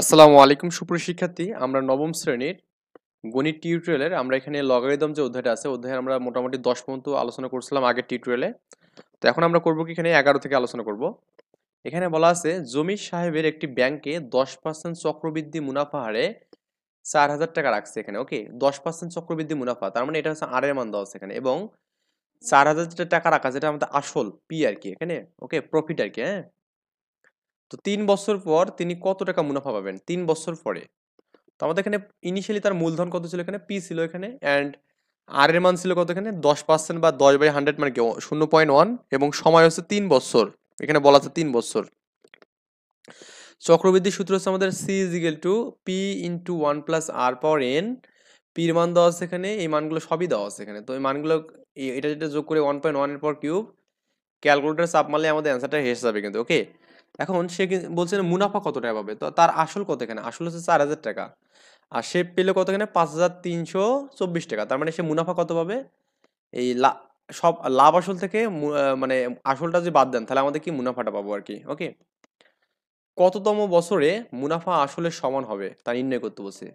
আসসালামু আলাইকুম সুপ্রিয় শিক্ষার্থী, আমরা নবম শ্রেণীর গণিত টিউটোরিয়ালের আমরা এখানে লগারিদম যে অধ্যায়টা আছে অধ্যায়ে আমরা মোটামুটি 10 পর্যন্ত আলোচনা করছিলাম আগের টিউটোরিয়ালে। তো এখন আমরা করব কি এখানে 11 থেকে আলোচনা করব। এখানে বলা আছে জমির সাহেবের একটি ব্যাংকে 10% চক্রবৃদ্ধি মুনাফা হারে 4,000 টাকা রাখছে এখানে। ওকে, 10% চক্রবৃদ্ধি মুনাফা, তার মানে এটা হচ্ছে আর এর মান দেওয়া আছে এখানে, এবং 4,000 টাকা রাখা যেটা আমাদের আসল পি আর কি এখানে। ওকে, প্রফিট আর কি। হ্যাঁ, তো 3 বছর পর তিনি কত টাকা মুনাফা পাবেন 3 বছর পরে? তো আমাদের এখানে ইনিশিয়ালি তার মূলধন কত ছিল, এখানে পি ছিল এখানে, অ্যান্ড আর এর মান ছিল কত এখানে 10% বা 10/100 মানে কি 0.1, এবং সময় হচ্ছে 3 বছর। এখানে বলা আছে 3 বছর। চক্রবৃদ্ধির সূত্র হচ্ছে আমাদের C is equal to P into 1+r/n। পির মান দেওয়া আছে এখানে, এই মানগুলো সবই দেওয়া আছে এখানে। তো এই মানগুলো এটা যেটা যোগ করে 1.1 এর পর কিউব, ক্যালকুলেটর চাপ মারলে আমাদের অ্যান্সারটা হেসে যাবে কিন্তু। ওকে, এখন সে বলছে মুনাফা কত টাকা পাবে, তো তার আসল কত এখানে, আসল হচ্ছে 4,000 টাকা, আর সে পেলে কত এখানে 5,324 টাকা। তার মানে সে মুনাফা কত পাবে, এই সব লাভ আসল থেকে মানে আসলটা যদি বাদ দেন তাহলে আমাদের কি মুনাফাটা পাবো আর কি। ওকে, কততম বছরে মুনাফা আসলের সমান হবে তা নির্ণয় করতে বলছে।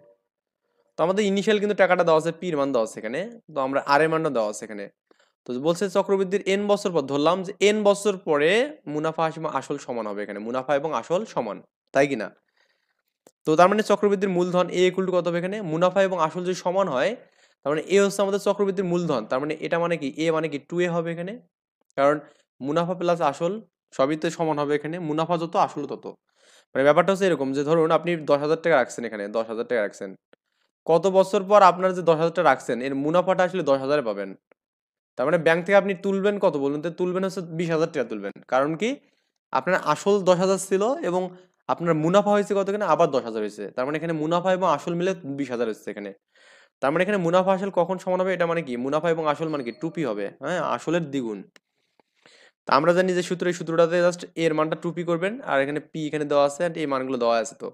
তো আমাদের ইনিশিয়াল কিন্তু টাকাটা দেওয়া আছে, পির মান দেওয়া আছে এখানে, তো আমরা আর এর মানটা দেওয়া আছে এখানে। তো বলছে চক্রবৃদ্ধির এন বছর পর, ধরলাম যে এন বছর পরে মুনাফা আসল সমান হবে এখানে, মুনাফা এবং আসল সমান, তাই কি না? তো তার মানে চক্রবৃদ্ধির মূলধন এ ইকুয়াল টু কত হবে এখানে, মুনাফা এবং আসল যদি সমান হয় তার মানে এ হচ্ছে আমাদের চক্রবৃদ্ধির মূলধন, তার মানে এটা মানে কি এ মানে কি 2a হবে এখানে, কারণ মুনাফা প্লাস আসল সবই তো সমান হবে এখানে, মুনাফা যত আসল তত। মানে ব্যাপারটা হচ্ছে এরকম যে ধরুন আপনি 10,000 টাকা রাখছেন এখানে, 10,000 টাকা রাখছেন, কত বছর পর আপনার যে 10,000 টাকা রাখছেন এর মুনাফাটা আসলে 10,000 পাবেন। তার মানে ব্যাংক থেকে আপনি তুলবেন কত বলুন তো, তুলবেন হচ্ছে 20,000 টাকা তুলবেন, কারণ কি আপনার আসল 10,000 ছিল এবং আপনার মুনাফা হয়েছে কত এখানে আবার 10,000 হয়েছে, তার মানে এখানে মুনাফা এবং আসল মিলে 20,000 হচ্ছে এখানে। তার মানে এখানে মুনাফা আসল কখন সমান হবে, এটা মানে কি মুনাফা এবং আসল মানে কি 2p হবে, হ্যাঁ, আসলের দ্বিগুণ। তা আমরা জানি যে সূত্র, এই সূত্রটাতে জাস্ট এর মানটা 2p করবেন, আর এখানে p এখানে দেওয়া আছে আর এই মানগুলো দেওয়া আছে। তো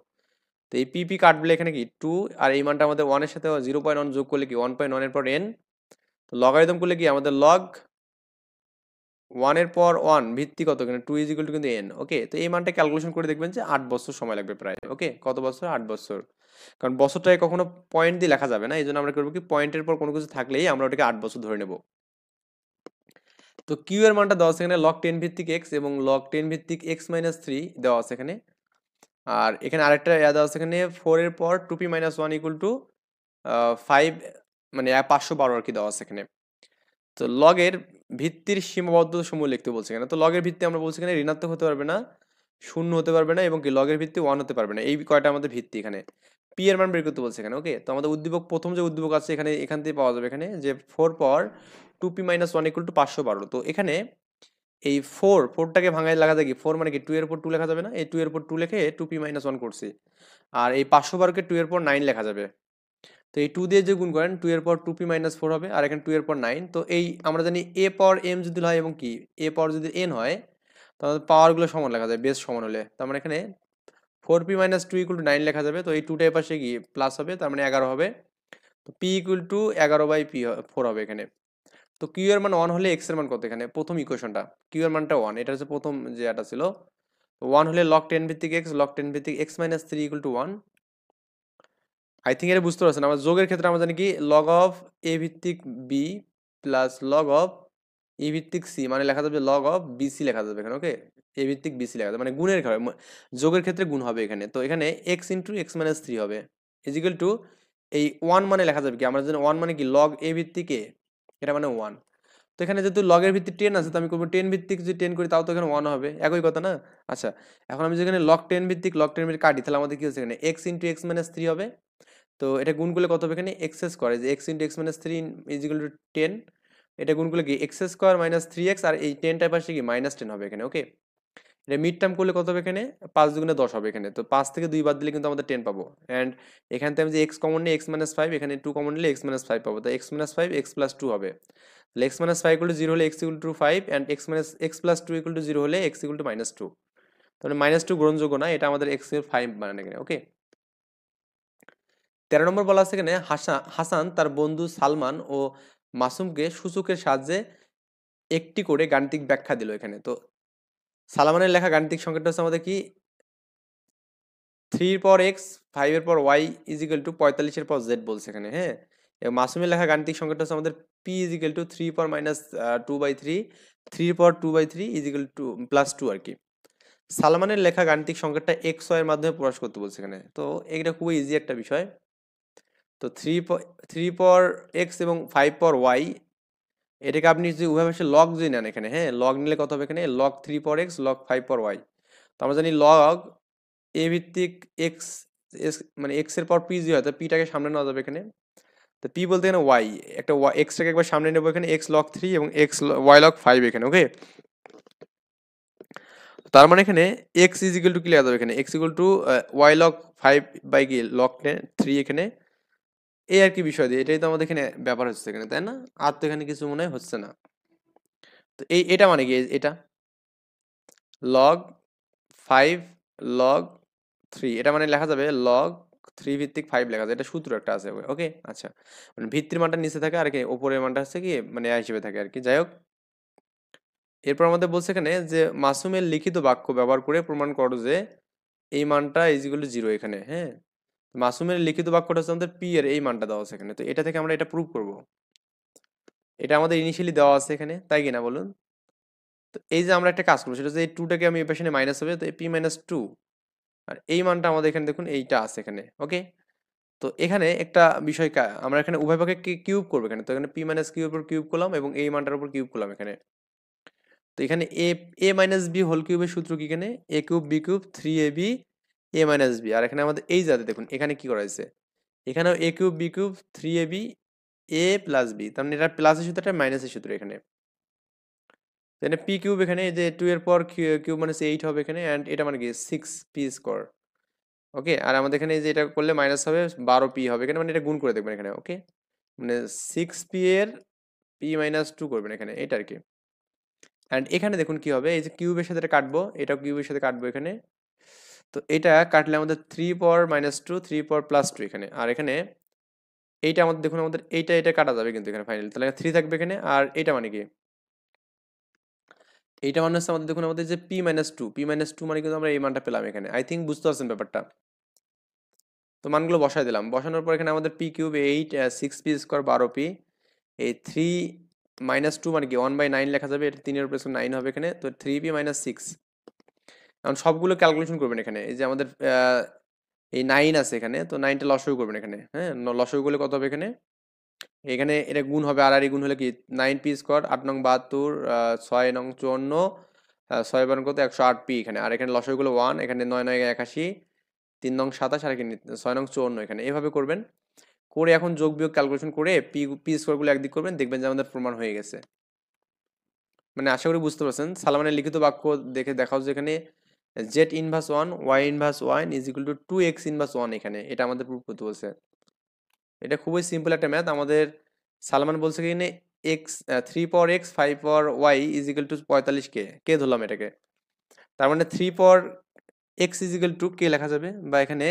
এই p কাটলে এখানে কি 2, আর এই মানটা আমাদের 1 এর সাথে 0.1 যোগ করলে কি 1.1 এর পর n, তো লগারিদম করলে কি আমাদের লগ 1 এর পর 1 ভিত্তি কত এখানে 2 ইজ ইকুয়াল টু কিন্তু n। ওকে, তো এই মানটা ক্যালকুলেশন করে দেখবেন যে 8 বছর সময় লাগবে প্রায়। ওকে, কত বছর, 8 বছর, কারণ বছরটাকে কখনো পয়েন্ট দিয়ে লেখা যাবে না, এই জন্য আমরা করবো কি পয়েন্টের পর কোনো কিছু থাকলেই আমরা ওটাকে 8 বছর ধরে নেব। তো কিউ এর মানটা দেওয়া আছে এখানে log 10 ভিত্তিক x এবং log 10 ভিত্তিক x-3 দেওয়া আছে এখানে, আর এখানে আরেকটা দেওয়া আছে এখানে 4 এর পর 2p-1 ইকুয়াল টু 5, মানে 512 আর কি দেওয়া আছে এখানে। তো লগের ভিত্তির সীমাবদ্ধ সমূহ লিখতে বলছে এখানে। তো লগের ভিত্তি আমরা বলছি এখানে ঋণাত্মক হতে পারবে না, শূন্য হতে পারবে না, এবং কি লগের ভিত্তি 1 হতে পারবে না, এই কয়টা আমাদের ভিত্তি এখানে। পি এর মান বের করতে বলছে এখানে। ওকে, তো আমাদের উদ্দীপক প্রথম যে উদ্দীপক আছে এখানে, এখান থেকে পাওয়া যাবে এখানে যে 4 পর 2p-1 ইকুয়াল টু 512। তো এখানে এই 4টাকে ভাঙায় লাগা যায় কি 4 মানে কি 2 এর উপর 2 লেখা যাবে না, এই 2 এর উপর 2 লিখে 2p-1 করছি, আর এই 512কে 2 এর পর 9 লেখা যাবে। তো এই 2 দিয়ে যে গুণ করেন 2 এর পর 2p-4 হবে, আর এখানে 2 এর পর 9। তো এই আমরা জানি a পাওয়ার m যদি হয় এবং কি a পাওয়ার যদি n হয় তাহলে পাওয়ারগুলো সমান লেখা যায় বেস সমান হলে, তার মানে এখানে 4p-2 ইকুয়াল টু 9 লেখা যাবে। তো এই 2টা এর পাশে কি প্লাস হবে, তার মানে 11 হবে। তো p ইকুয়াল টু 11/4 হবে এখানে। তো q এর মান 1 হলে x এর মান কত, এখানে প্রথম ইকুয়েশনটা q এর মানটা 1, এটা হচ্ছে প্রথম যে এটা ছিল। 1 হলে log 10 ভিত্তিক x, log 10 ভিত্তিক x-3 equal to 1। I think এটা বুঝতে পারছেন। আমার যোগের ক্ষেত্রে আমরা জানি কি লগ অফ এ ভিত্তিক বি প্লাস লগ অফ ই ভিত্তিক সি, মানে লেখা যাবে লগ অফ বিসি লেখা যাবে এখানে। ওকে, এ ভিত্তিক বিসি লেখা যাবে, মানে গুণের ঘরে যোগের ক্ষেত্রে গুণ হবে এখানে। তো এখানে এক্স ইন্টু x-3 হবে ইজিক্যাল টু এই 1 মানে লেখা যাবে কি আমরা জানি 1 মানে কি লগ এ ভিত্তিক এ, এটা মানে 1। তো এখানে যেহেতু লগের ভিত্তি 10 আছে তো আমি করবো 10 ভিত্তিক, যদি 10 করি তাও তো এখানে 1 হবে, একই কথা না? আচ্ছা, এখন আমি যেখানে লগ 10 ভিত্তিক লগ 10 ভিত্তিক কাটি তাহলে আমাদের কি হচ্ছে এখানে এক্স ইন্টু x-3 হবে। তো এটা গুণ করলে কত হবে এখানে এক্স স্কোয়ার, যে x into x-3 is equal two 10। এটা গুণ করলে কি এক্স স্কোয়ার মাইনাস 3x, আর এই 10টার পাশে কি -10 হবে এখানে। ওকে, এটা মিড টার্ম করলে কত হবে এখানে 5 দুগুণে 10 হবে এখানে। তো 5 থেকে 2 বাদ দিলে কিন্তু আমাদের 10 পাবো, অ্যান্ড এখান থেকে আমি যে এক্স কমন নিই x-5, এখানে 2 কমন নিলে x-5 পাবো। তো x-5 x+2 হবে। তাহলে x-5 ইকুয়াল টু 0 হলে x equal two 5, and x+2 equal to 0 হলে x ইকুয়াল টু -2। তাহলে -2 গ্রহণযোগ্য না, এটা আমাদের x এর 5 বানানো এখানে। ওকে, 13 নম্বর বলা আছে এখানে হাসান তার বন্ধু সালমান ও মাসুমকে সূচকের সাহায্যে একটি করে গাণিতিক ব্যাখ্যা দিল এখানে। তো সালমানের লেখা গাণিতিক সংকেতটা হচ্ছে আমাদের কি 3 পর x 5 এর পর y ইজ ইকুয়াল টু 45 এর পর z বলছে এখানে, হ্যাঁ। এবং মাসুমের লেখা গাণিতিক সংখ্যাটা হচ্ছে আমাদের p ইজ ইকুয়াল টু 3 পর মাইনাস 2/3 3 পর 2/3 ইজ ইকুয়াল টু প্লাস 2 আর কি। সালমানের লেখা গাণিতিক সংখ্যাটা x y এর মাধ্যমে প্রকাশ করতে বলছে এখানে। তো এটা খুবই ইজি একটা বিষয়। তো 3 পর x এবং 5 পর y, এটাকে আপনি যদি উভয় পাশে লগ যদি নেন এখানে, হ্যাঁ, লগ নিলে কত হবে এখানে লগ 3 পর x লগ 5 পর y। তো আমরা জানি লগ a ভিত্তিক x, মানে x এর পর p যদি হয় তো পিটাকে সামনে নেওয়া যাবে এখানে। তো p বলতে এখানে y, একটা x টাকে একবার সামনে নেবো এখানে x log 3 এবং y log 5 এখানে, ওকে। তার মানে এখানে x ইজ ইকুয়াল টু কি লেখা যাবে এখানে x equal to y log 5 by কি log 3 এখানে, এই আর কি বিষয় দিয়ে এটাই তো আমাদের এখানে ব্যাপার হচ্ছে এখানে, তাই না? আর তো এখানে কিছু মনে হয় হচ্ছে না। তো এটা মানে কি এটা log 5 log 3, এটা মানে লেখা যাবে log 3 ভিত্তিক 5 লেখা যায়, এটা সূত্র একটা আছে, ওকে। আচ্ছা, মানে ভিত্তির মানটা নিচে থাকে আর কি উপরের মানটা হচ্ছে কি মানে হিসেবে থাকে আর কি, যাই হোক। এরপর আমাদের বলছে এখানে যে মাসুমের লিখিত বাক্য ব্যবহার করে প্রমাণ করো যে এই মানটা ইজ ইকুয়াল টু 0 এখানে, হ্যাঁ। মাসুমের লিখিত বাক্যটা হচ্ছে আমাদের পি এর এই মানটা দেওয়া আছে এখানে, তো এটা থেকে আমরা এটা প্রুভ করব। এটা আমাদের ইনিশিয়ালি দেওয়া আছে এখানে, তাই কিনা বলুন? তো এই যে আমরা একটা কাজ করবো সেটা হচ্ছে এই 2টাকে আমি এই পাশে মাইনাস হবে, তো পি মাইনাস 2, আর এই মানটা আমাদের এখানে দেখুন এইটা আছে এখানে, ওকে। তো এখানে একটা বিষয় আমরা এখানে উভয় পক্ষে কিউব করবো এখানে, তো এখানে পি মাইনাস কিউব উপর কিউব করলাম এবং এই মানটার উপর কিউব করলাম এখানে। তো এখানে এ মাইনাস বি হোল কিউবের সূত্র কি এখানে এ কিউব বি কিউব 3ab এ মাইনাস বি, আর এখানে আমাদের এই যাতে দেখুন এখানে কি করা হয়েছে, এখানেও এ কিউব বি কিউব 3ab এ প্লাস বি, তার মানে এটা প্লাসের সূত্র এটা মাইনাসের সূত্র এখানে। এখানে পি কিউব এখানে যে 2 এর পর কিউব মানে 8 হবে এখানে, এন্ড এটা মানে কি 6p স্কোয়ার, ওকে। আর আমাদের এখানে যে এটা করলে মাইনাস হবে 12p হবে এখানে, মানে এটা গুণ করে দেখবেন এখানে, ওকে। মানে 6p এর p মাইনাস 2 করবেন এখানে, এটা আর কি। এন্ড এখানে দেখুন কি হবে, এই যে কিউবের সাথে এটা কাটবো, এটাও কিউবের সাথে কাটবো এখানে। তো এটা কাটলে আমাদের 3 পাওয়ার মাইনাস 2 3 পাওয়ার প্লাস 2 এখানে, আর এখানে এইটা আমাদের দেখুন আমাদের এটা কাটা যাবে কিন্তু এখানে ফাইনালি, তাহলে 3 থাকবে এখানে। আর এটা মানে কি এইটা মানে হচ্ছে আমাদের দেখুন আমাদের যে p-2 মানে কিন্তু আমরা এই মানটা পেলাম এখানে, আই থিঙ্ক বুঝতে পারছেন ব্যাপারটা। তো মানগুলো বসাই দিলাম, বসানোর পর এখানে আমাদের P cube 8 6p square 12p, এই 3 মাইনাস 2 মানে কি 1/9 লেখা যাবে, এটা 3 এর উপরে 9 হবে এখানে, তো 3p মাইনাস 6। এখন সবগুলো ক্যালকুলেশন করবেন এখানে, এই যে আমাদের এই 9 আছে এখানে, তো 9টা লসাগু করবেন এখানে, হ্যাঁ। লসাগু করলে কত হবে এখানে, এখানে এটা গুণ হবে, আর এই গুণ হলে কি 9p স্কোয়ার 8 নং 72 6 নং 54 6 বার কত 108p এখানে, আর এখানে লসাগুগুলো 1, এখানে 9 9 81 3 নং 27 আর এখানে 6 নং 54 এখানে, এভাবে করবেন। করে এখন যোগ বিয়োগ ক্যালকুলেশন করে পি স্কোয়ারগুলো একদিক করবেন, দেখবেন যে আমাদের প্রমাণ হয়ে গেছে। মানে আশা করি বুঝতে পারছেন। সালমানের লিখিত বাক্য দেখে দেখাও যে এখানে Z inverse 1 Y inverse 1 is equal to 2x inverse 1 এখানে, এটা আমাদের প্রুফ করতে বলছে। এটা খুবই সিম্পল একটা ম্যাথ। আমাদের সালমান বলছে কি এখানে X 3 power X 5 power Y is equal to 45 কে ধরলাম এটাকে, তার মানে 3 power X is equal to কে লেখা যাবে, বা এখানে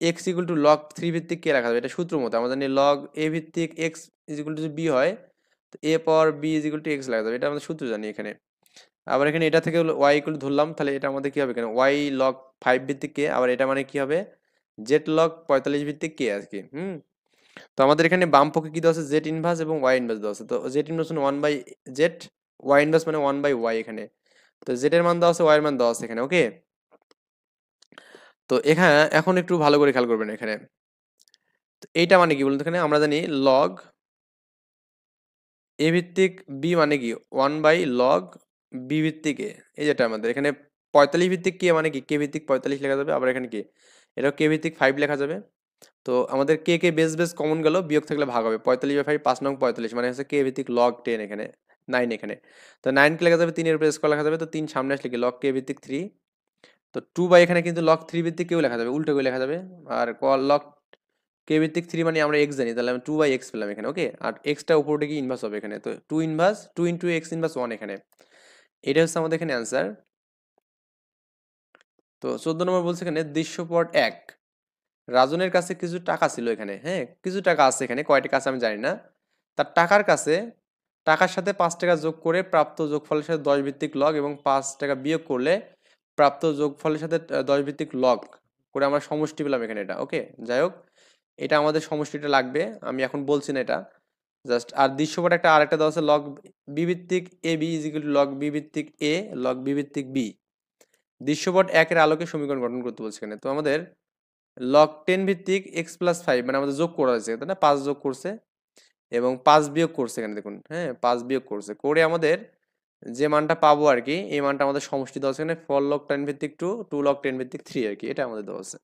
এক্স ইকুয়াল টু লগ 3 ভিত্তিক কে লেখা যাবে, এটা সূত্র মতো আমাদের লগ এ ভিত্তিক x is equal to b হয়, তো a power b is equal to x লেখা যাবে, এটা আমাদের সূত্র জানি এখানে। আবার এখানে এটা থেকে ওয়াই ইকুয়াল ধরলাম, তাহলে এটা আমাদের কি হবে এখানে ওয়াই লগ 5 ভিত্তিক কে, আবার এটা মানে কি হবে জেড লগ 45 ভিত্তিক কে আর কি। তো আমাদের এখানে বাম পক্ষে কি দেওয়া আছে জেড ইনভার্স এবং ওয়াই ইনভার্স দেওয়া আছে, তো জেড ইনভার্স মানে 1/z, ওয়াই ইনভার্স মানে 1/y এখানে। তো জেড এর মান দেওয়া আছে, ওয়াই এর মান দেওয়া আছে এখানে, ওকে। তো এখানে এখন একটু ভালো করে খেয়াল করবেন এখানে, তো এইটা মানে কি বলুন, এখানে আমরা জানি লগ এ ভিত্তিক বি মানে কি 1/log বি ভিত্তিক এ, এই যেটা আমাদের এখানে 45 ভিত্তিক কে মানে কি কে ভিত্তিক 45 লেখা যাবে, আবার এখানে কি এটা কে ভিত্তিক 5 লেখা যাবে। তো আমাদের কে বেস বেস কমন গেল, বিয়োগ থাকলে ভাগ হবে 45/5 5 নং 45 মানে হচ্ছে কে ভিত্তিক লগ 10 এখানে 9 এখানে। তো 9 কে লেখা যাবে 3 এর উপরে স্কয়ার লেখা যাবে, তো 3 সামনে আসলে কি লগ কে ভিত্তিক 3। তো 2 বাই এখানে কিন্তু লগ 3 ভিত্তিক কেউ লেখা যাবে, উল্টো করে লেখা যাবে। আর লগ কে ভিত্তিক 3 মানে আমরা x জানি, তাহলে আমি 2/x পেলাম এখানে, ওকে। আর x টা উপরে কি ইনভার্স হবে এখানে, তো 2 ইনভার্স 2 ইনটু x ইনভার্স 1 এখানে, এটা হচ্ছে আমাদের এখানে অ্যান্সার। তো 14 নম্বর বলছে এখানে দৃশ্যপট 1, রাজনের কাছে কিছু টাকা ছিল এখানে, হ্যাঁ, কিছু টাকা আছে এখানে, কয়টা কাছে আমি জানি না। তার টাকার সাথে 5 টাকা যোগ করে প্রাপ্ত যোগফলের সাথে 10 ভিত্তিক লগ এবং 5 টাকা বিয়োগ করলে প্রাপ্ত যোগফলের সাথে 10 ভিত্তিক লগ করে আমরা সমষ্টি পেলাম এখানে এটা। ওকে, যাই হোক এটা আমাদের সমষ্টিটা লাগবে, আমি এখন বলছি না এটা জাস্ট। আর দৃশ্যপট একটা আরেকটা দেওয়া আছে লগ বি ভিত্তিক এ b is equal to log B ভিত্তিক এ লগ বি ভিত্তিক বি। দৃশ্যপট একের আলোকে সমীকরণ গঠন করতে বলছে এখানে। তো আমাদের লগ 10 ভিত্তিক এক্স প্লাস 5 মানে আমাদের যোগ করা হয়েছে তাই না, 5 যোগ করছে এবং 5 বিয়োগ করছে এখানে দেখুন, হ্যাঁ 5 বিয়োগ করছে করে আমাদের যে মানটা পাবো আর কি, এই মানটা আমাদের সমষ্টি দেওয়া আছে এখানে 4 লগ 10 ভিত্তিক 2 2 লগ 10 ভিত্তিক 3 আর কি, এটা আমাদের দেওয়া আছে।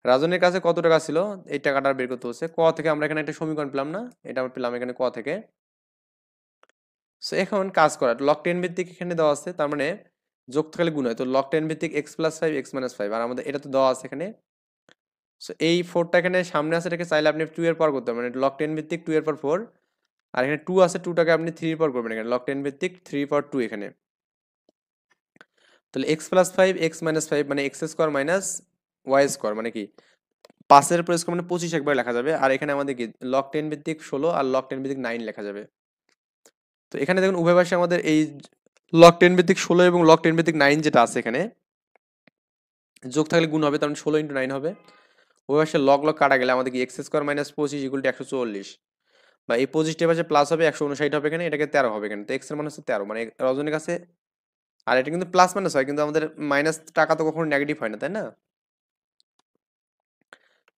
রাজনের কাছে কত টাকা ছিল এই টাকাটা বের করতে হচ্ছে। ক থেকে আমরা এখানে একটা সমীকরণ পেলাম না, এটা আমরা পেলাম এখানে ক থেকে। সো এখন কাজ করা লগ 10 ভিত্তিক এখানে দেওয়া আছে, তার মানে যোগ থাকলে গুণ হয়, তো লগ 10 ভিত্তিক এক্স প্লাস 5 এক্স মাইনাস 5, আর আমাদের এটা তো দেওয়া আছে এখানে। সো এই 4টা এখানে সামনে আছে, এটাকে চাইলে আপনি 2 এর পাওয়ার করতে পারবেন, মানে লগ 10 ভিত্তিক 2 এর পাওয়ার 4, আর এখানে 2 আছে 2টাকে আপনি 3 এর পাওয়ার করবেন এখানে লগ 10 ভিত্তিক 3 এর পাওয়ার 2 এখানে। তাহলে এক্স প্লাস 5 এক্স মাইনাস 5 মানে X square minus Y square মানে কি 5 এর উপর স্কোয়ার মানে 25 একবার লেখা যাবে, আর এখানে আমাদের কি লগ 10 ভিত্তিক 16 আর লগ 10 ভিত্তিক 9 লেখা যাবে। তো এখানে দেখুন উভয় পাশে আমাদের এই লগ 10 ভিত্তিক 16 এবং লগ 10 ভিত্তিক 9 যেটা আছে এখানে যোগ থাকলে গুণ হবে, তার মানে 16 ইন্টু 9 হবে। উভয় পাশে লগ লগ কাটা গেলে আমাদের কি x square minus 25 equal to 144, বা এই 25 পাশে প্লাস হবে 159 হবে এখানে, এটাকে 13 হবে এখানে। তো এক্স এর মান হচ্ছে 13, মানে রজনীর কাছে, আর এটা কিন্তু প্লাস মাইনাস হয় কিন্তু আমাদের মাইনাস টাকা তো কখনো নেগেটিভ হয় না তাই না।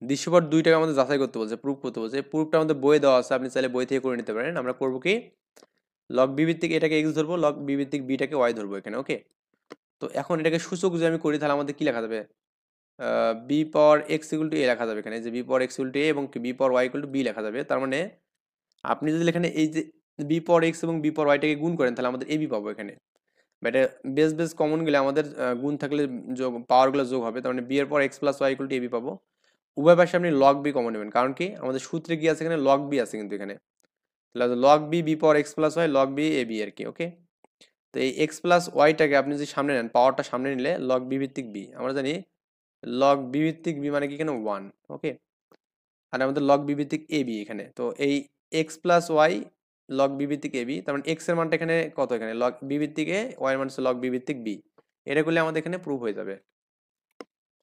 দৃশ্যপট 2টাকে আমাদের যাচাই করতে বলছে, প্রুফ করতে বলছে। প্রুফটা আমাদের বইয়ে দেওয়া আছে, আপনি চাইলে বই থেকে করে নিতে পারেন। আমরা করবো কি লগ বি ভিত্তিক এটাকে এক্স ধরবো, লগ বি ভিত্তিক বিটাকে ওয়াই ধরবো এখানে। ওকে, তো এখন এটাকে সূচক যদি আমি করি তাহলে আমাদের কি লেখা যাবে, b power x equal to a লেখা যাবে এখানে, যে b power x equal to a এবং b power y equal to b লেখা যাবে। তার মানে আপনি যদি এখানে এই যে বি পাওয়ার এক্স এবং বি পাওয়ার ওয়াইটাকে গুণ করেন তাহলে আমাদের এ বি পাবো এখানে। বাট বেস বেস কমন গেলে আমাদের গুণ থাকলে যোগ পাওয়ারগুলো যোগ হবে, তার মানে বি এর পর X plus Y equal to A B পাবো। উভয় পাশে আপনি লগ বি কমন নেবেন, কারণ কি আমাদের সূত্রে কি আছে এখানে লগ বি আছে কিন্তু এখানে, তাহলে log b b power x plus Y log b a b আর কি। ওকে, তো এই এক্স প্লাস ওয়াইটাকে আপনি যদি সামনে নেন, পাওয়ারটা সামনে নিলে লগ বি ভিত্তিক বি, আমরা জানি লগ বি ভিত্তিক বি মানে কি এখানে 1। ওকে, আর আমাদের লগ বি ভিত্তিক এ বি এখানে, তো এই X plus Y log B ভিত্তিক এ বি, তার মানে এক্স এর মানটা এখানে কত, এখানে লগ বি ভিত্তিক এ, ওয়াই এর মান হচ্ছে লগ বি ভিত্তিক বি। এটা করলে আমাদের এখানে প্রুফ হয়ে যাবে।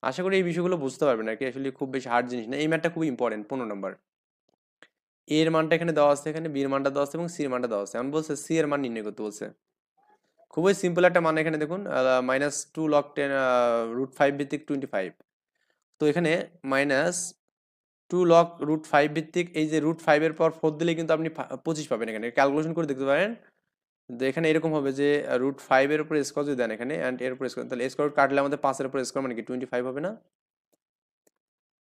আশা করি এই বিষয়গুলো বুঝতে পারবেন আর কি, আসলে খুব বেশি হার্ড জিনিস না, এই ম্যাথটা খুব ইম্পর্টেন্ট। 15 নম্বর এর মানটা এখানে দেওয়া আছে, এখানে বি এর মানটা দেওয়া আছে এবং সি এর মানটা দেওয়া আছে। এখন বলছে সি এর মান নির্ণয় করতে বলছে। খুবই সিম্পল একটা মান এখানে দেখুন, -2 log 10 √5 ভিত্তিক 25। তো এখানে -2 log √5 ভিত্তিক এই যে √5 এর পর 4 দিলে কিন্তু আপনি 25 পাবেন এখানে, ক্যালকুলেশন করে দেখতে পারেন। তো এখানে এরকম হবে যে √5 এর উপর স্কোয়ার যদি দেন এখানে এন্ড এর উপর স্কোয়ার, তাহলে স্কোয়ার কাটলে আমাদের 5 এর উপর স্কোয়ার মানে কি 25 হবে না,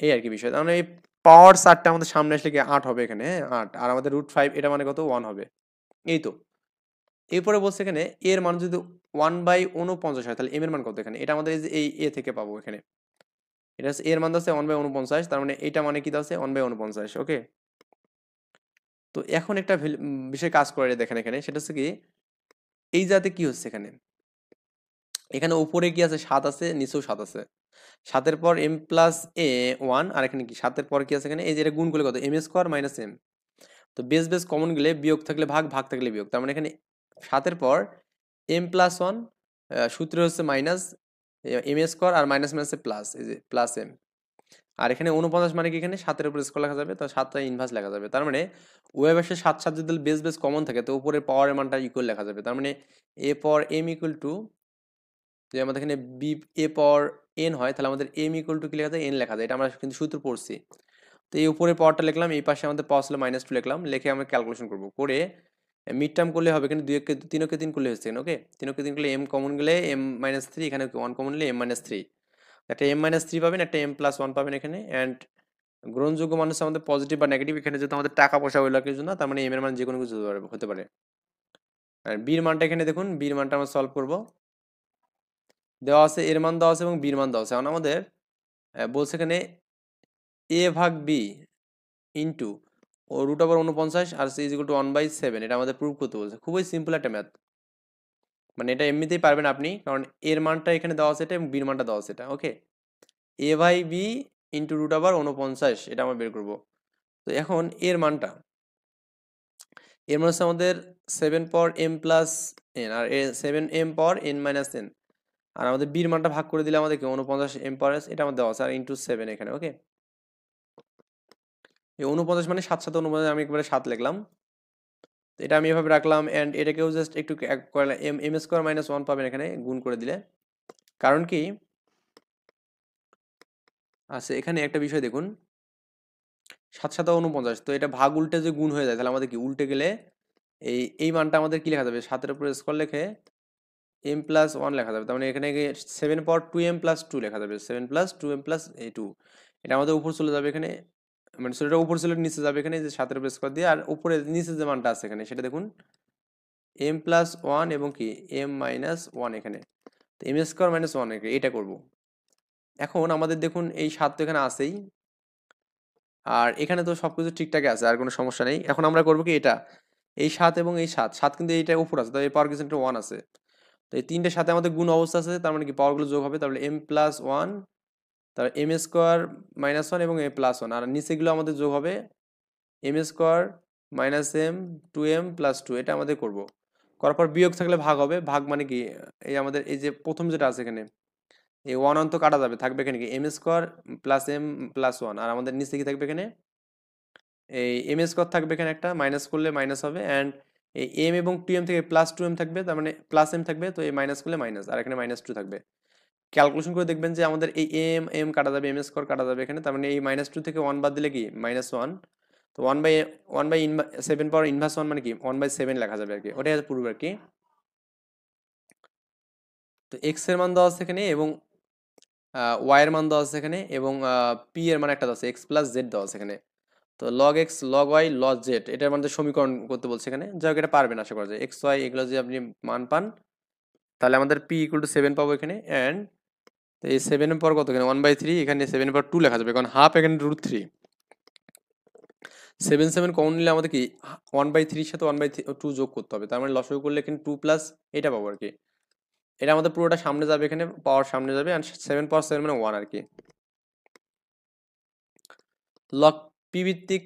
এই আর কি বিষয়। তার মানে এই পাওয়ার 4টা আমাদের সামনে আসলে কি 8 হবে এখানে, হ্যাঁ 8, আর আমাদের √5 এটা মানে কত 1 হবে। এই তো এরপরে বলছে এখানে এর মান যদি 1/49 হয় তাহলে এম এর মান কত এখানে, এটা আমাদের এই যে এই এ থেকে পাবো এখানে, এটা হচ্ছে এর মান আছে 1/49, তার মানে এটা মানে কি আছে 1/49। ওকে, তো এখন একটা বিষয় কাজ করে দেখেন এখানে, সেটা হচ্ছে কি এই জাতে কি হচ্ছে এখানে, এখানে উপরে কি আছে 7 আছে, নিচেও 7 আছে, 7 পর m প্লাস এ 1, আর এখানে কি 7 পর কি আছে এখানে, এই যে এটা গুণ করলে কত m স্কোয়ার মাইনাস m। তো বেস বেস কমন গেলে বিয়োগ থাকলে ভাগ, ভাগ থাকলে বিয়োগ, তার মানে এখানে 7 পর m প্লাস 1 সূত্র হচ্ছে মাইনাস m স্কোয়ার আর মাইনাস মাইনাসে প্লাস, এই যে প্লাস m। আর এখানে 49 মানে কি এখানে 7 এর উপর স্কোয়ার লেখা যাবে, তো 7টা ইনভার্স লেখা যাবে। তার মানে উভয় পাশে 7 7 যদি বেস বেস কমন থাকে তো উপরের পাওয়ারের মানটা ইকুয়াল লেখা যাবে। তার মানে a পর m ইকুয়াল টু, যে আমাদের এখানে বি এ পর এন হয় তাহলে আমাদের এম ইকুয়াল টু কি লেখা যায় এন লেখা যায়, এটা আমরা কিন্তু সূত্র পড়ছি। তো এই উপরে পাওয়ারটা লিখলাম, এই পাশে আমাদের পাওয়ার ছিল -2 লিখলাম, লিখে আমরা ক্যালকুলেশন করব, করে মিড টার্ম করলে হবে কিন্তু 2 কে 3 কে 3 করলে হচ্ছে। ওকে, 3 কে 3 করলে m কমন গেলে m-3, এখানে 1 কমন নিলে m-3, একটা m-3 পাবেন, একটা m+1 পাবেন এখানে। এন্ড গ্রহণযোগ্য মান হচ্ছে আমাদের পজিটিভ বা নেগেটিভ, এখানে যেহেতু আমাদের টাকা পয়সা ওই কিছু না, তার মানে m এর মান যে কোনো কিছু হতে পারে। আর b এর মানটা এখানে দেখুন, b এর মানটা আমরা সলভ করব, দেওয়া আছে এর মান দেওয়া আছে এবং b এর মান দেওয়া আছে। এখন আমাদের বলছে এখানে a ভাগ b ইন্টু ও √49 আর সি ইজ ইকুয়াল টু 1/7, এটা আমাদের প্রুভ করতে বলছে। খুবই সিম্পল একটা ম্যাথ, মানে এটা এমনিতেই পারবেন আপনি, কারণ এর মানটা এখানে দেওয়া আছে এটা এবং বির মানটা দেওয়া আছে এটা। ওকে, a বাই বি ইন্টু √49 এটা আমরা বের করব। তো এখন এর মানটা, এর মান হচ্ছে আমাদের 7 পর m প্লাস n, আর 7m পর n মাইনাস n, আর আমাদের বির মানটা ভাগ করে দিলে আমাদের কি 49 এম্পারেস এটা আমাদের দেওয়া আছে, আর ইন্টু 7 এখানে। ওকে, এই 49 মানে 7 7 49, আমি একবারে 7 লিখলাম। তো এটা আমি এভাবে রাখলাম, অ্যান্ড এটাকেও জাস্ট একটু করলে এম স্কোয়ার মাইনাস 1 পাবেন এখানে গুণ করে দিলে। কারণ কি, আচ্ছা এখানে একটা বিষয় দেখুন, 7 7 49, তো এটা ভাগ উল্টে যে গুণ হয়ে যায়, তাহলে আমাদের কি উল্টে গেলে এই মানটা আমাদের কি লেখা যাবে, 7-এর উপরে স্কোয়ার লিখে এম প্লাস 1 লেখা যাবে। তার মানে এখানে 7 পাওয়ার 2m প্লাস 2 লেখা যাবে, 7 প্লাস 2m প্লাস 2। এটা আমাদের উপর চলে যাবে এখানে, মানে সেটা উপর চলে নিচে যাবে এখানে, যে 7-এর উপরে স্কোয়ার দিয়ে, আর উপরে নিচে যে মানটা আছে এখানে সেটা দেখুন এম প্লাস 1 এবং কি এম মাইনাস 1 এখানে, তো এম স্কোয়ার মাইনাস 1 এটা করব। এখন আমাদের দেখুন এই 7 তো এখানে আছেই, আর এখানে তো সবকিছু ঠিকঠাক আছে, আর কোনো সমস্যা নেই। এখন আমরা করবো কি, এটা এই 7 এবং এই 7 7 কিন্তু এইটা উপর আছে, তো এই পাওয়ার কিছু একটা 1 আছে, তো এই তিনটের সাথে আমাদের গুণ অবস্থা আছে, তার মানে কি পাওয়ারগুলো যোগ হবে, তাহলে এম প্লাস 1, তারপর এম স্কোয়ার মাইনাস 1 এবং এ প্লাস 1, আর নিচেগুলো আমাদের যোগ হবে M square minus M 2m plus 2, এটা আমাদের করব। করার পর বিয়োগ থাকলে ভাগ হবে, ভাগ মানে কি এই আমাদের এই যে প্রথম যেটা আছে এখানে এই 1 1 তো কাটা যাবে, থাকবে এখানে কি M square plus M plus 1, আর আমাদের নিচে কি থাকবে এখানে এই এম স্কোয়ার থাকবে এখানে, একটা মাইনাস করলে মাইনাস হবে, অ্যান্ড এই এম এবং 2m থেকে প্লাস 2m থাকবে, তার মানে প্লাস এম থাকবে, তো এই মাইনাস করলে মাইনাস, আর এখানে মাইনাস 2 থাকবে। ক্যালকুলেশন করে দেখবেন যে আমাদের এই এম এম কাটা যাবে, এম স্কোয়ার কাটা যাবে এখানে, তার মানে এই মাইনাস 2 থেকে 1 বাদ দিলে কি মাইনাস 1, তো 1 বাই 7 পাওয়ার ইনভার্স 1 মানে কি 1/7 লেখা যাবে আর কি, ওটাই পূর্বে আর কি। তো এক্স এর মান দেওয়া আছে এখানে, এবং ওয়াই এর মান দেওয়া আছে এখানে, এবং পি এর মান একটা দেওয়া আছে, এক্স প্লাস জেড দেওয়া আছে এখানে। তো log X log Y log Z এটার মধ্যে সমীকরণ করতে বলছে এখানে, যাই হোক এটা পারবেন আশা করা যায়। এক্স ওয়াই এগুলো যদি আপনি মান পান, তাহলে আমাদের পি ইকুয়াল টু 7 পাবো এখানে, অ্যান্ড তো এই 7 এর পর কত এখানে 1/3, এখানে 7 এর পর 2 লেখা যাবে, কারণ হাফ এখানে √3, 7 7 কমন নিলে আমাদের কি 1/3 এর সাথে 1/2 যোগ করতে হবে, তার মানে লসাগু করলে এখানে 2 প্লাস এটা পাবো আর কি। এটা আমাদের পুরোটা সামনে যাবে, এখানে পাওয়ার সামনে যাবে, আর 7 পাওয়ার 7 মানে 1 আর কি। লগ পি ভিত্তিক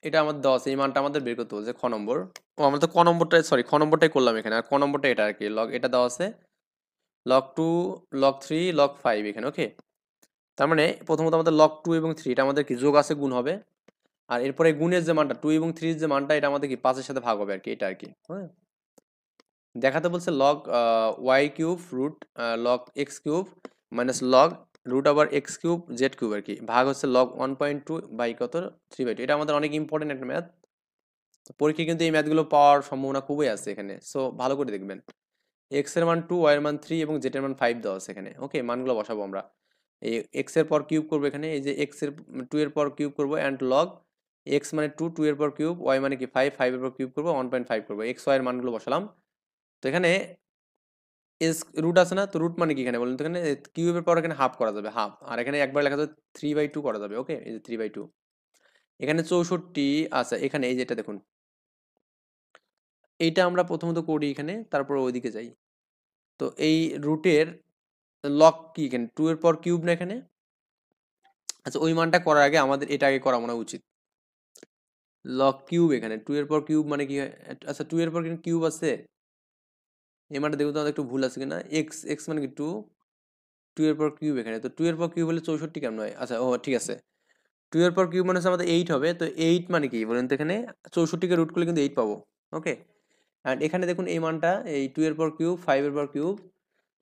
এটা আমাদের দেওয়া আছে, এই মানটা আমাদের বের করতে বলছে খ নম্বর। ও আমরা তো ক নম্বরটাই সরি খ নম্বরটাই করলাম এখানে, আর ক নম্বরটা এটা আর কি, লগ এটা দেওয়া আছে লগ 2 লগ 3 লগ 5 এখানে। ওকে, তার মানে প্রথমত আমাদের লগ 2 এবং 3 এটা আমাদের কি যোগ আছে, গুণ হবে, আর এরপরে গুণের যে মানটা 2 এবং 3 যে মানটা এটা আমাদের কি 5-এর সাথে ভাগ হবে আর কি, এটা আর কি। হ্যাঁ, দেখাতে বলছে log Y cube root log X cube minus log root আবার এক্স কিউব জেড কিউব আর কি, ভাগ হচ্ছে লগ 1.2 বাই কত 3/2। এটা আমাদের অনেক ইম্পর্টেন্ট একটা ম্যাথ, পরীক্ষায় কিন্তু এই ম্যাথগুলো পাওয়ার সম্ভাবনা খুবই আছে এখানে, সো ভালো করে দেখবেন। এক্স এর মান 2, ওয়াই এর মান 3 এবং জেড এর মান 5 দেওয়া আছে এখানে। ওকে, মানগুলো বসাবো আমরা, এই এক্স এর পর কিউব করবো এখানে, এই যে এক্স এর 2 এর পর কিউব করবো, অ্যান্ড লগ এক্স মানে 2, 2 এর পর কিউব, ওয়াই মানে কি 5, 5 এর পর কিউব করবো, 1.5 করবো, এক্স ওয়াই এর মানগুলো বসালাম। তো এখানে এস রুট আছে না, তো রুট মানে কি এখানে বলুন তো, এখানে কিউবের পর এখানে হাফ করা যাবে, হাফ, আর এখানে একবার লেখা যাবে 3/2 করা যাবে। ওকে, এই যে 3/2, এখানে 64, আচ্ছা এখানে এই যেটা দেখুন, এইটা আমরা প্রথমত করি এখানে, তারপর ওইদিকে যাই। তো এই রুটের লগ কি এখানে 2 এর পর কিউব না এখানে, আচ্ছা ওই মানটা করার আগে আমাদের এটা আগে করা মনে উচিত। লগ কিউব এখানে 2 এর পর কিউব মানে কি হয়, আচ্ছা 2 এর পর কিন্তু কিউব আছে, এই মানটা দেখুন তো আমাদের একটু ভুল আছে কিনা, এক্স এক্স মানে কি 2, 2 এর পর কিউব এখানে, তো 2 এর পর কিউব হলে 64 কেমন হয়, আচ্ছা ও ঠিক আছে, 2 এর পর কিউব মানে হচ্ছে আমাদের 8 হবে, তো 8 মানে কি বলেন তো, এখানে 64 কে রুট করলে কিন্তু 8 পাবো। ওকে, অ্যান্ড এখানে দেখুন এই মানটা এই 2 এর পর কিউব 5 এর পর কিউব,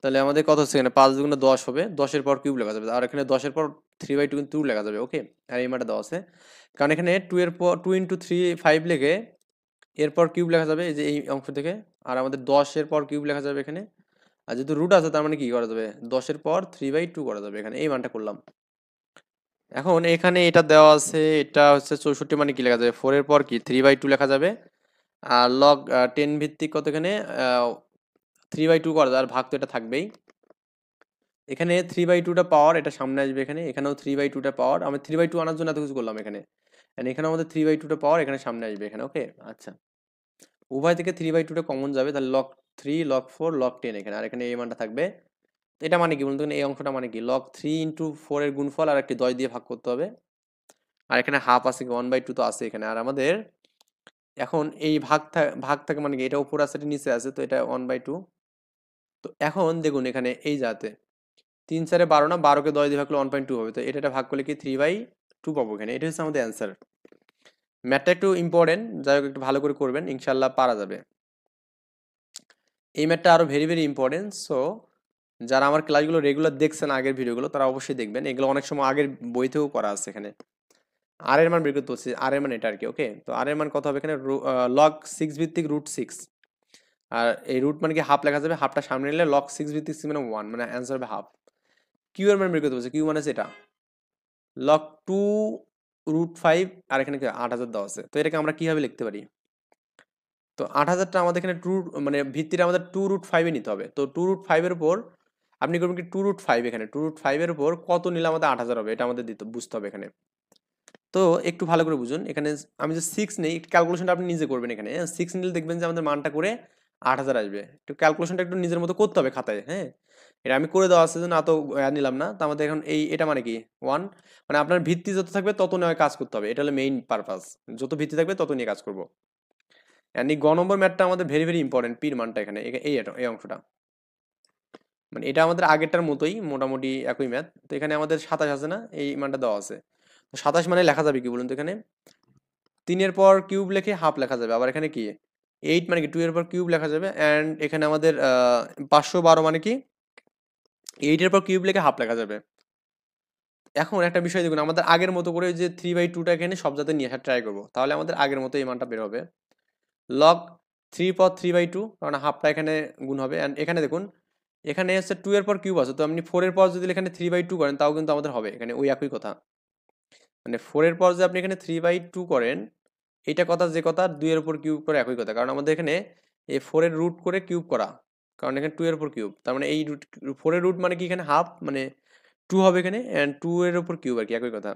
তাহলে আমাদের কত হচ্ছে এখানে 5 দুগুণে 10 হবে, 10 এর পর কিউব লেখা যাবে, আর এখানে 10 এর পর 3/2 কিন্তু লেখা যাবে। ওকে, আর এই মানটা দেওয়া আছে, কারণ এখানে 2 এর পর 2 ইন্টু 3 5 লেখে এরপর কিউব লেখা যাবে এই যে এই অংশ থেকে, আর আমাদের 10 এর পর কিউব লেখা যাবে এখানে, আর যেহেতু রুট আছে তার মানে কি করা যাবে 10 এর পর 3/2 করা যাবে এখানে, এই মানটা করলাম। এখন এখানে এটা দেওয়া আছে, এটা হচ্ছে 64 মানে কি লেখা যাবে 4 এর পর কি 3/2 লেখা যাবে, আর লগ 10 ভিত্তিক কত এখানে 3/2 করা যায়, আর ভাগ তো এটা থাকবেই। এখানে 3/2টা পাওয়ার এটা সামনে আসবে এখানে, এখানেও 3/2টা পাওয়ার, আমি 3/2 আনার জন্য এত কিছু করলাম এখানে, and এখানে আমাদের 3/2টা পাওয়ার এখানে সামনে আসবে এখানে। ওকে, আচ্ছা উভয় থেকে 3/2টা কমন যাবে, তাহলে লগ 3 লগ 4 লগ 10 এখানে, আর এখানে এই মানটা থাকবে। এটা মানে কি বলুন তো, এই অংশটা মানে কি লগ 3 ইন্টু 4 এর গুণফল আর একটি 10 দিয়ে ভাগ করতে হবে, আর এখানে হাফ আছে কি 1/2 তো আছে এখানে, আর আমাদের এখন এই ভাগ থাকে মানে কি এটা উপর আছে এটা নিচে আছে, তো এটা 1/2, তো এখন দেখুন এখানে এই যাতে 3 4 12 না, 12কে 10 দিয়ে ভাগ করলে 1.2 হবে, তো এটা ভাগ করলে কি 3/2 পাবো এখানে। এটা হচ্ছে আমাদের অ্যান্সার। ম্যাথটা একটু ইম্পর্টেন্ট, যাই হোক একটু ভালো করে করবেন, ইনশাল্লাহ পারা যাবে। এই ম্যাথটা আরো ভেরি ভেরি ইম্পর্টেন্ট। সো যারা আমার ক্লাসগুলো রেগুলার দেখছেন, আগের ভিডিওগুলো, তারা অবশ্যই দেখবেন। এগুলো অনেক সময় আগের বইতেও করা আছে। এখানে আর এর মান বের করতে হচ্ছে, আর এর মান এটা আর কি। ওকে, তো আর এর মান কত হবে এখানে, লগ 6 ভিত্তিক √6। আর এই রুট মানে কি হাফ লেখা যাবে, হাফটা সামনে নিলে লগ 6 ভিত্তিক 6 মানে 1, মানে অ্যান্সার হবে হাফ। কিউ এর মান বের করতে হচ্ছে, কিউ মানে হচ্ছে এটা লগ 2√5, আর এখানে 8000 দেওয়া আছে। তো এটাকে আমরা কিভাবে লিখতে পারি, তো 8000টা আমাদের এখানে মানে ভিত্তিটা আমাদের 2√5 নিতে হবে। তো 2√5 এর উপর আপনি করবেন কি 2√5, এখানে 2√5 এর উপর কত নিলে আমাদের 8000 হবে, এটা আমাদের বুঝতে হবে এখানে। তো একটু ভালো করে বুঝুন, এখানে আমি যে 6 নেই, ক্যালকুলেশনটা আপনি নিজে করবেন এখানে। 6 নিলে দেখবেন যে আমাদের মানটা করে 8000 আসবে। একটু ক্যালকুলেশনটা একটু নিজের মতো করতে হবে খাতায়, হ্যাঁ। এটা আমি করে দেওয়া আছে জন্য এত নিলাম না। তো আমাদের এখন এটা মানে কি 1, মানে আপনার ভিত্তি যত থাকবে তত নিয়ে কাজ করতে হবে, এটা হলো মেইন পারপাস। যত ভিত্তি থাকবে তত নিয়ে কাজ করবো। এন্ড এই গ নম্বর ম্যাথটা আমাদের ভেরি ভেরি ইম্পর্টেন্ট, পির মানটা এখানে এই অংশটা, মানে এটা আমাদের আগেরটার মতোই মোটামুটি একই ম্যাথ। তো এখানে আমাদের 27 আছে না, এই মানটা দেওয়া আছে। তো 27 মানে লেখা যাবে কি বলুন তো, এখানে 3 এর পর কিউব লিখে হাফ লেখা যাবে। আবার এখানে কি 8 মানে কি 2 এর পর কিউব লেখা যাবে। এন্ড এখানে আমাদের 512 মানে কি 8 এর পর কিউব লিখে হাফ লেখা যাবে। এখন একটা বিষয় দেখুন, আমাদের আগের মতো করে যে 3/2টা এখানে সব জায়গায় নিয়ে আসার ট্রাই করবো, তাহলে আমাদের আগের মতো এই মানটা বের হবে। লগ 3 পর 3/2, কারণ হাফটা এখানে গুণ হবে। এন্ড এখানে দেখুন, এখানে হচ্ছে 2 এর পর কিউব আছে, তো আপনি 4 এর পর যদি এখানে 3/2 করেন তাও কিন্তু আমাদের হবে এখানে ওই একই কথা। মানে 4 এর পর যে আপনি এখানে 3/2 করেন, এটা কথা যে কথা, 2 এর উপর কিউব করে একই কথা। কারণ আমাদের এখানে এই 4 এর রুট করে কিউব করা, কারণ এখানে 2 এর উপর কিউব, তার মানে এই রুট 4 এর রুট মানে কি এখানে হাফ, মানে 2 হবে এখানে, এন্ড 2 এর উপর কিউব আর কি, একই কথা।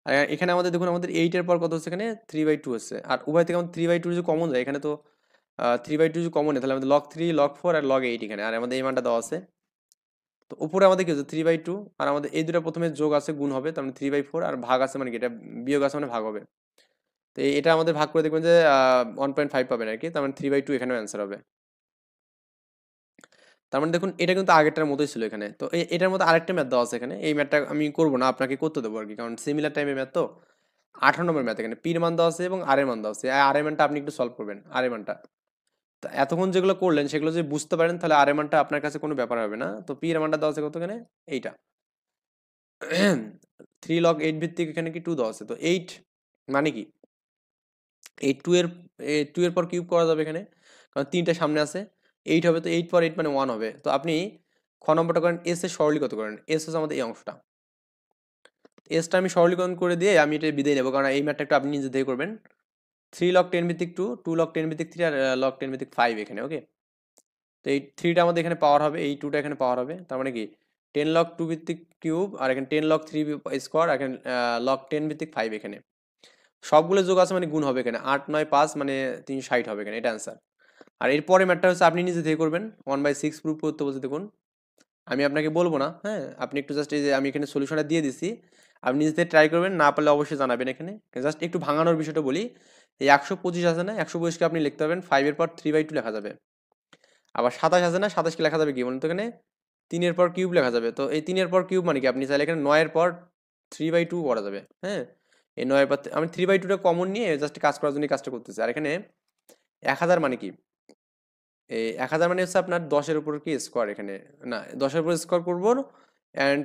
আর এখানে আমাদের দেখুন, আমাদের 8 এর পর কত হচ্ছে এখানে 3/2 হচ্ছে। আর উভয় থেকে আমাদের 3/2 যদি কমন যায় এখানে, তো 3/2 যদি কমন হয় তাহলে আমাদের লগ 3 লগ 4 আর লগ 8 এখানে, আর আমাদের এই মানটা দেওয়া আছে। তো উপরে আমাদের কি হচ্ছে 3/2, আর আমাদের এই দুটো প্রথমে যোগ আছে গুণ হবে, তার মানে 3/4, আর ভাগ আছে মানে কি এটা বিয়োগ আছে মানে ভাগ হবে। তো এটা আমাদের ভাগ করে দেখবেন যে 1.5 পাবেন আর কি, তার মানে 3/2 এখানেও অ্যান্সার হবে। তার মানে দেখুন এটা কিন্তু আগেরটার মতোই ছিল এখানে। তো এটার মধ্যে আরেকটা ম্যাথ দেওয়া আছে এখানে, এই ম্যাথটা আমি করবো না, আপনাকে করতে দেবো আর কি, কারণ সিমিলার টাইপের ম্যাথ। তো 18 নম্বর ম্যাথ, এখানে পির মান দেওয়া আছে এবং আর এর মান দেওয়া আছে। আর এর মানটা আপনি একটু সলভ করবেন, আর এর মানটা। তো এতক্ষণ যেগুলো করলেন সেগুলো যদি বুঝতে পারেন তাহলে আর এর মানটা আপনার কাছে কোনো ব্যাপার হবে না। তো পি এর মানটা দেওয়া আছে কত এখানে, এইটা 3 log 8 ভিত্তিক এখানে কি 2 দেওয়া আছে। তো 8 মানে কি এই 2 এর পর কিউব করা যাবে এখানে, কারণ 3টা সামনে আছে। 8 হবে, তো 8 পর 8 মানে 1 হবে। তো আপনি খ নম্বরটা করেন, এস এর সরলীকরণ করেন। এস হচ্ছে আমাদের এই অংশটা, এসটা আমি সরলীকরণ করে দিয়ে আমি এটা বিদায় নেবো, কারণ এই ম্যাথটা একটু আপনি নিজে থেকে করবেন। 3 log 10 ভিত্তিক 2, 2 log 10 ভিত্তিক 3, আর log 10 ভিত্তিক 5 এখানে। ওকে, তো এই 3টা আমাদের এখানে পাওয়ার হবে, এই 2টা এখানে পাওয়ার হবে, তার মানে কি 10 log 2 ভিত্তিক কিউব, আর এখানে 10 log 3 স্কোয়ার, আর এখানে log 10 ভিত্তিক 5 এখানে। সবগুলো যোগ আছে মানে গুণ হবে এখানে, 8 9 5 মানে 360 হবে এখানে, এটা অ্যান্সার। আর এরপরে ম্যাথটা হচ্ছে আপনি নিজে থেকে করবেন, 1/6 প্রুফ করতে বলতে দেখুন, আমি আপনাকে বলবো না, হ্যাঁ। আপনি একটু জাস্ট এই যে আমি এখানে সলিউশনটা দিয়ে দিছি, আপনি নিজে থেকে ট্রাই করবেন, না পারলে অবশ্যই জানাবেন এখানে। জাস্ট একটু ভাঙানোর বিষয়টা বলি, এই 125 আছে না, 125কে আপনি লিখতে পারবেন 5 এর পর 3/2 লেখা যাবে। আবার 27 আছে না, 27কে লেখা যাবে কি বলুন তো, এখানে 3 এর পর কিউব লেখা যাবে। তো এই 3 এর পর কিউব মানে কি আপনি চাইলে এখানে 9 এর পর 3/2 করা যাবে, হ্যাঁ। এই 9 এর পর আমি 3/2টা কমন নিয়ে জাস্ট কাজ করার জন্য কাজটা করতেছি। আর এখানে 1000 মানে কি, এই 1000 মানে হচ্ছে আপনার 10 এর উপর কি স্কোয়ার এখানে, না 10 এর উপর স্কোয়ার করবো, অ্যান্ড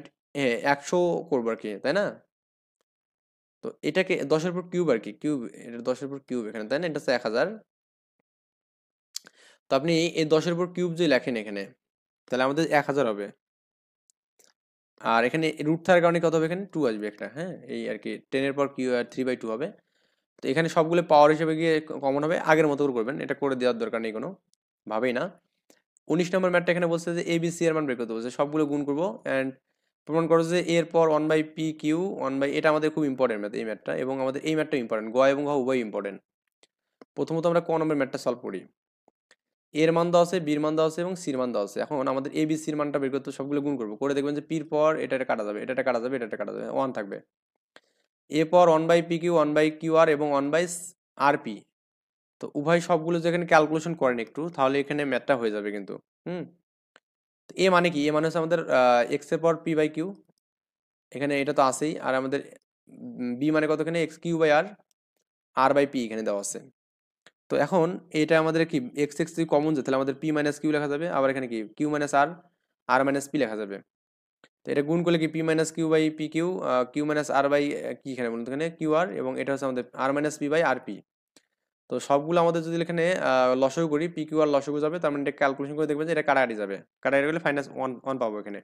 100 করবো আর কি, তাই না। তো এটাকে 10 এর উপর কিউব আর কি, কিউব, এটা 10 এর উপর কিউব এখানে, তাই না, এটা হচ্ছে 1000। তো আপনি এই 10 এর উপর কিউব যদি লেখেন এখানে, তাহলে আমাদের 1000 হবে। আর এখানে রুট থাকার কারণে কত হবে, এখানে 2 আসবে একটা, হ্যাঁ। এই আর কি 10 এর পর কিউ আর 3/2 হবে। তো এখানে সবগুলো পাওয়ার হিসেবে গিয়ে কমন হবে, আগের মতো করে করবেন, এটা করে দেওয়ার দরকার নেই কোনো ভাবেই না। 19 নম্বর ম্যাথটা এখানে বলছে যে এবিসি এর মান বের করতে বলছে, সবগুলো গুণ করবো অ্যান্ড প্রমাণ করো যে এর পর 1/p/q 1/, এটা আমাদের খুব ইম্পর্টেন্ট ম্যাথ এই ম্যাথটা, এবং আমাদের এই ম্যাথটা ইম্পর্টেন্ট, গ এবং ঘ উভয় ইম্পর্টেন্ট। প্রথমত আমরা ক নম্বর ম্যাথটা সলভ করি। এর মান দেওয়া আছে, বির মান দেওয়া আছে এবং সির মান দেওয়া আছে। এখন আমাদের এ বি সির মানটা বের করতে সবগুলো গুণ করবো, করে দেখবেন যে পির পর এটা কাটা যাবে, এটা কাটা যাবে, এটা কাটা যাবে, 1 থাকবে। এ পর 1/pq 1/qr এবং 1/rp, তো উভয় সবগুলো যেখানে ক্যালকুলেশন করেন একটু, তাহলে এখানে ম্যাথটা হয়ে যাবে কিন্তু। হুম। এ মানে কি? এ মানে হচ্ছে আমাদের এক্স এর পাওয়ার পি বাই কিউ, এখানে এটা তো আছেই। আর আমাদের বি মানে কত এখানে? X Q by R, R by P এখানে দেওয়া আছে। তো এখন এটা আমাদের কি এক্স এক্স যদি কমন যায়, তাহলে আমাদের পি মাইনাস কিউ লেখা যাবে, আবার এখানে কি Q minus R, R minus P লেখা যাবে। তো এটা গুণ করলে কি P minus Q by P Q, Q minus R by কি এখানে বলুন তো, এখানে কিউ আর, এবং এটা হচ্ছে আমাদের r minus p by r p. তো সবগুলো আমাদের যদি এখানে লসাগু করি, পি কিউ আর লসাগু যাবে, তার মানে এটা ক্যালকুলেশন করে দেখবেন যে এটা কাটাকাটি যাবে, কাটাকাটি গেলে ফাইনাস ওয়ান ওয়ান পাবো এখানে।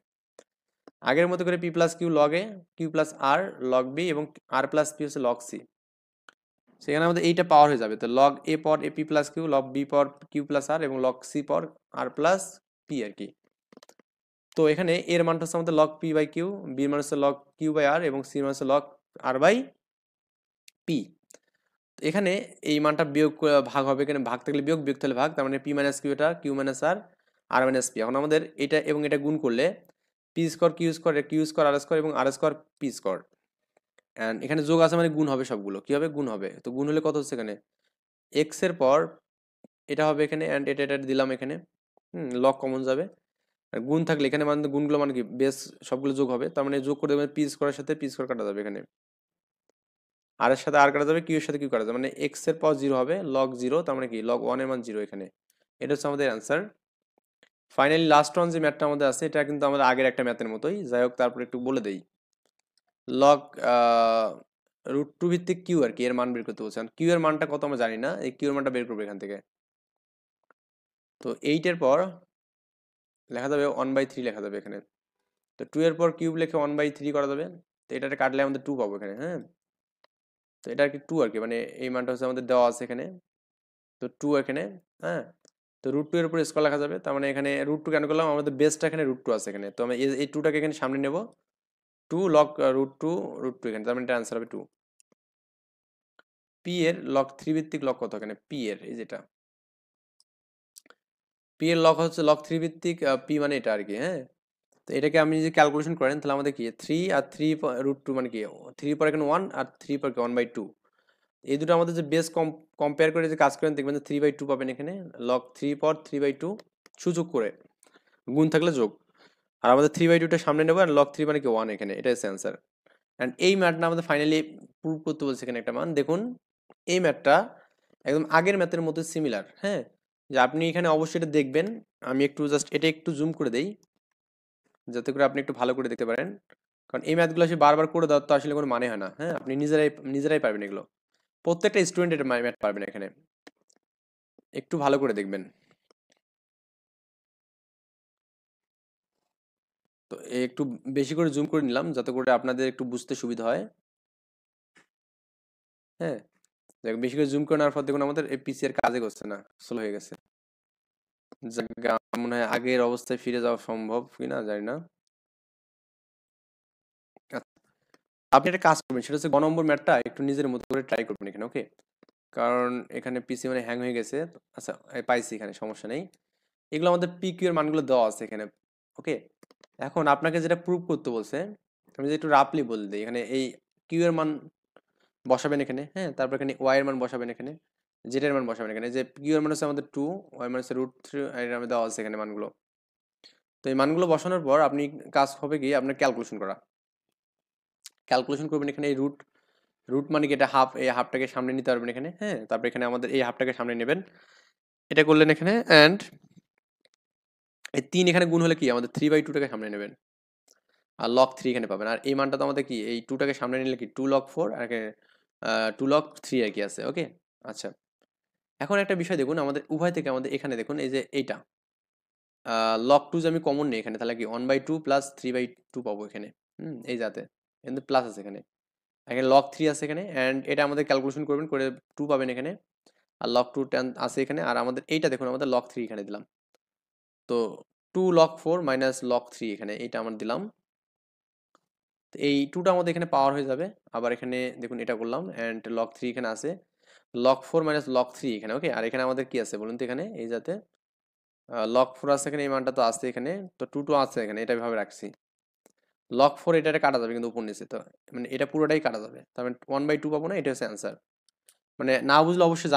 আগের মতো করে পি প্লাস কিউ লগ এ, কিউ প্লাস আর লগ বি, এবং আর প্লাস পি হচ্ছে লগ সি। সেখানে আমাদের এইটা পাওয়ার হয়ে যাবে। তো লগ এ পর A P plus Q, log B পর কিউ প্লাস আর, এবং লগ সি পর আর প্লাস পি আর কি। তো এখানে এর মানটা হচ্ছে আমাদের লগ পি বাই কিউ, বির মান হচ্ছে লগ কিউ বাই আর, এবং সির মান হচ্ছে লগ আর বাই পি। এখানে এই মানটা বিয়োগ ভাগ হবে, এখানে ভাগ থাকলে বিয়োগ, বিয়োগ থাকলে ভাগ, তার মানে পি মাইনাস কিউ, এটা Q minus R, R minus P. এখন আমাদের এটা এবং এটা গুণ করলে পি স্কোয়ার কিউ স্কোয়ার আর স্কোয়ার, এবং আর স্কোয়ার পি স্কোয়ার। অ্যান্ড এখানে যোগ আছে মানে গুণ হবে, সবগুলো কি হবে? গুণ হবে। তো গুণ হলে কত হচ্ছে এখানে? এক্স এর পর এটা হবে এখানে, অ্যান্ড এটা এটা দিলাম এখানে। লগ কমন যাবে। আর গুণ থাকলে এখানে মানে গুণগুলো মানে কি বেস সবগুলো যোগ হবে, তার মানে যোগ করে দেবেন, পি স্কোয়ারের সাথে পি স্কোয়ার কাটা যাবে এখানে, আর এর সাথে আর কাটা যাবে, কিউ এর সাথে কিউ কাটা যাবে, মানে এক্স এর পর জিরো হবে, লগ জিরো, তার মানে কি লগ ওয়ান এর মান জিরো এখানে। এটা হচ্ছে আমাদের অ্যান্সার। ফাইনালি লাস্ট ওয়ান যে ম্যাথটা আমাদের আছে, এটা কিন্তু আমাদের আগের একটা ম্যাথের মতোই, যাই হোক তারপর একটু বলে দেই। লগ রুট টু ভিত্তিক কিউ আর কি, এর মান বের করতে বলছেন। কিউ এর মানটা কত আমরা জানি না, এই কিউ এর মানটা বের করবো এখান থেকে। তো এইটের পর লেখা যাবে ওয়ান বাই থ্রি লেখা যাবে এখানে। তো টু এর পর কিউব লিখে ওয়ান বাই থ্রি করা যাবে। তো এটাতে কাটলে আমাদের টু পাবো এখানে। হ্যাঁ, তো এটা আর কি টু আর কি, মানে এই মানটা হচ্ছে আমাদের দেওয়া আছে এখানে। তো টু এখানে। হ্যাঁ, তো রুট টু এর উপর স্কোয়ার লেখা যাবে, তার মানে এখানে রুট টু কেন করলাম? আমাদের বেসটা এখানে রুট টু আছে এখানে, তো আমি এই টুটাকে এখানে সামনে নেব, টু লগ রুট টু এখানে, তার মানে এটা অ্যান্সার হবে টু। পি এর লগ থ্রি ভিত্তিক লগ কত এখানে? পি এর এই যেটা পি এর লগ হচ্ছে লগ থ্রি ভিত্তিক পি মানে এটা আর কি। হ্যাঁ, তো এটাকে আপনি যদি ক্যালকুলেশন করেন, তাহলে আমাদের কি থ্রি আর থ্রি রুট টু মানে কি, থ্রি পর এখানে ওয়ান, আর থ্রি পর কি ওয়ান বাই টু। এই দুটো আমাদের যে বেস কম্পেয়ার করে যে কাজ করেন, দেখবেন যে থ্রি বাই টু পাবেন এখানে। লগ থ্রি পর থ্রি বাই টু সুযোগ করে, গুণ থাকলে যোগ। আর আমাদের থ্রি বাই টুটা সামনে নেবো, আর লগ থ্রি মানে কি ওয়ান এখানে, এটা হচ্ছে অ্যান্সার। অ্যান্ড এই ম্যাথটা আমাদের ফাইনালি প্রুভ করতে বলছে এখানে একটা মান। দেখুন এই ম্যাথটা একদম আগের ম্যাথের মতো সিমিলার। হ্যাঁ, যে আপনি এখানে অবশ্যই এটা দেখবেন। আমি একটু জাস্ট এটা একটু জুম করে দেই, যাতে করে আপনি একটু ভালো করে দেখতে পারেন। কারণ এই ম্যাথগুলো আসলে বারবার করে দেওয়ার তো আসলে কোনো মানে হয় না। হ্যাঁ, আপনি নিজেরাই নিজেরাই পারবেন এগুলো, প্রত্যেকটা স্টুডেন্ট এটা ম্যাথ পারবেন এখানে। একটু ভালো করে দেখবেন। তো একটু বেশি করে জুম করে নিলাম, যাতে করে আপনাদের একটু বুঝতে সুবিধা হয়। হ্যাঁ, দেখ বেশি করে জুম করে নেওয়ার পর দেখুন আমাদের এই পিসি এর কাজে করছে না, স্লো হয়ে গেছে। যাক, আমার মনে হয় আগের অবস্থায় ফিরে যাওয়া সম্ভব কিনা জানি না। আচ্ছা, আপনি একটা কাজ করবেন, সেটা হচ্ছে গ নম্বর ম্যাথটা একটু নিজের মতো করে ট্রাই করবেন এখানে, ওকে? কারণ এখানে পিসি মানে হ্যাং হয়ে গেছে। আচ্ছা, পাইছি, এখানে সমস্যা নেই। এগুলো আমাদের পি কিউ এর মানগুলো দেওয়া আছে এখানে, ওকে? এখন আপনাকে যেটা প্রুভ করতে বলছে, আমি যদি একটু রাফলি বলে দিই, এখানে এই কিউ এর মান বসাবেন এখানে। হ্যাঁ, তারপর এখানে ওয়াই এর মান বসাবেন এখানে, জেড এর মান বসাবেন এখানে। যে কিউ এর মান হচ্ছে আমাদের টু, ওয়াই মান হচ্ছে রুট থ্রি, এর নামে দেওয়া আছে এখানে মানগুলো। তো এই মানগুলো বসানোর পর আপনি কাজ হবে কি, আপনার ক্যালকুলেশন করা। ক্যালকুলেশন করবেন এখানে এই রুট, রুট মানে কি এটা হাফ, এই হাফটাকে সামনে নিতে পারবেন এখানে। হ্যাঁ, তারপর এখানে আমাদের এই হাফটাকে সামনে নেবেন, এটা করলেন এখানে। অ্যান্ড এই তিন এখানে গুণ হলে কি আমাদের থ্রি বাই টুটাকে সামনে নেবেন, আর লক থ্রি এখানে পাবেন। আর এই মানটা তো আমাদের কি, এই টুটাকে সামনে নিলে কি টু লক ফোর, আর টু লক থ্রি আর কি আছে, ওকে? আচ্ছা, এখন একটা বিষয় দেখুন, আমাদের উভয় থেকে আমাদের এখানে দেখুন এই যে এইটা লক টু যে আমি কমন নিই এখানে, তাহলে কি one by two plus three by two পাবো এখানে। এই যাতে কিন্তু প্লাস আছে এখানে, এখানে লক থ্রি আছে এখানে, অ্যান্ড এটা আমাদের ক্যালকুলেশন করবেন করে টু পাবেন এখানে। আর লক টু টেন আছে এখানে, আর আমাদের এইটা দেখুন আমাদের লক থ্রি এখানে দিলাম। তো two log four minus log three এখানে, এইটা আমরা দিলাম। তো এই টুটা আমাদের এখানে পাওয়ার হয়ে যাবে। আবার এখানে দেখুন এটা করলাম, অ্যান্ড লক থ্রি এখানে আছে, lock four minus log three এখানে, ওকে? আর এখানে আমাদের কি আছে বলুন তো, এখানে এই যাতে লক ফোর আছে এখানে, এই মানটা তো আছে এখানে, তো টু টু আছে এখানে, এটা ভাবে রাখছি। লক ফোর এটা কাটা যাবে কিন্তু উপর নিচে, তো মানে এটা পুরোটাই কাটা যাবে, তার মানে ওয়ান বাই টু পাবো না, এটা হচ্ছে অ্যান্সার। মানে না বুঝলে অবশ্যই